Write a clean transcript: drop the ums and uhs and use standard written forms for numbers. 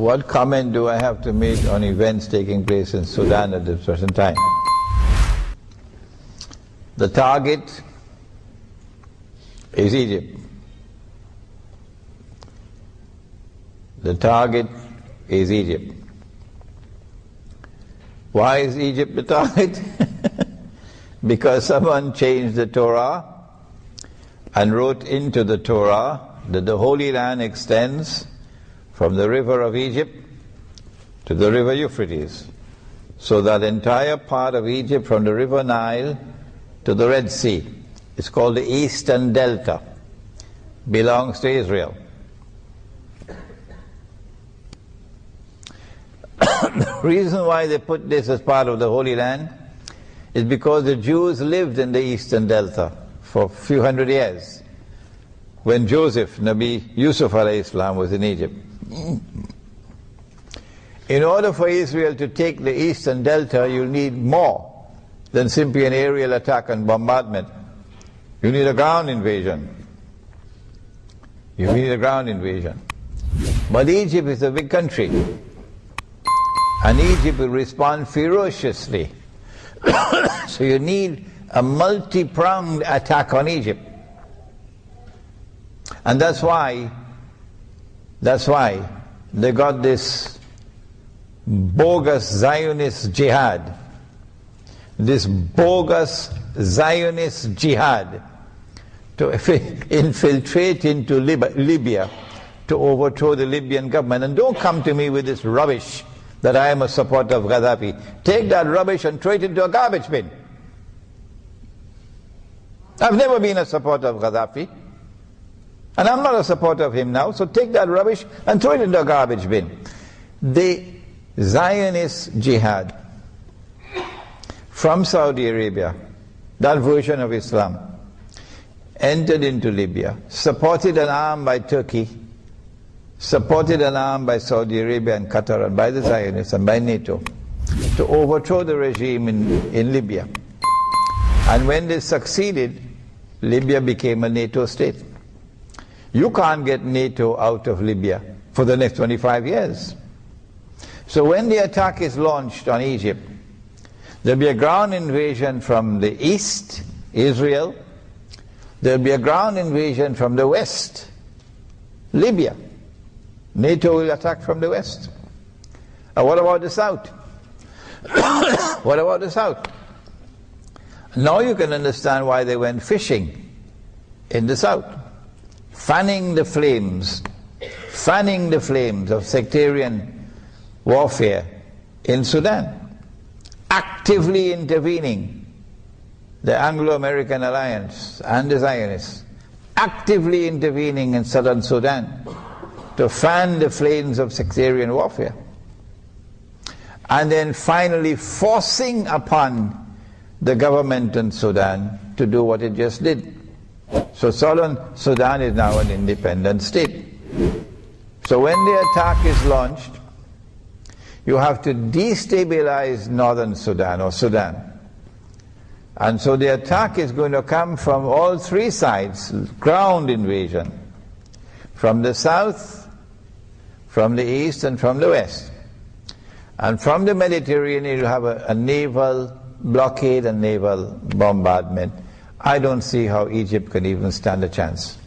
what comment do I have to make on events taking place in Sudan at this present time? The target is Egypt. The target is Egypt. Why is Egypt the target? Because someone changed the Torah and wrote into the Torah that the Holy Land extends from the river of Egypt to the river Euphrates. So that entire part of Egypt from the river Nile to the Red Sea, it's called the Eastern Delta, belongs to Israel. The reason why they put this as part of the Holy Land is because the Jews lived in the Eastern Delta for a few hundred years when Joseph, Nabi Yusuf alayhi salam, was in Egypt. In order for Israel to take the Eastern Delta, you'll need more than simply an aerial attack and bombardment. You need a ground invasion. You need a ground invasion. But Egypt is a big country, and Egypt will respond ferociously. So you need a multi-pronged attack on Egypt. And that's why they got this bogus Zionist jihad. This bogus Zionist jihad to infiltrate into Libya to overthrow the Libyan government. And don't come to me with this rubbish that I am a supporter of Gaddafi. Take that rubbish and throw it into a garbage bin. I've never been a supporter of Gaddafi, and I'm not a supporter of him now, so take that rubbish and throw it into a garbage bin. The Zionist jihad from Saudi Arabia, that version of Islam, entered into Libya, supported and armed by Turkey, supported and armed by Saudi Arabia and Qatar and by the Zionists and by NATO, to overthrow the regime in Libya. And when they succeeded, Libya became a NATO state. You can't get NATO out of Libya for the next 25 years. So when the attack is launched on Egypt, there'll be a ground invasion from the east, Israel. There'll be a ground invasion from the west, Libya. NATO will attack from the west. And what about the south? What about the south? Now you can understand why they went fishing in the south, fanning the flames of sectarian warfare in Sudan, actively intervening the Anglo-American alliance and the Zionists, actively intervening in southern Sudan to fan the flames of sectarian warfare, and then finally forcing upon the government in Sudan to do what it just did. So southern Sudan is now an independent state. So when the attack is launched, you have to destabilize northern Sudan or Sudan. And so the attack is going to come from all three sides, ground invasion, from the south, from the east, and from the west. And from the Mediterranean you'll have a naval blockade and naval bombardment. I don't see how Egypt can even stand a chance.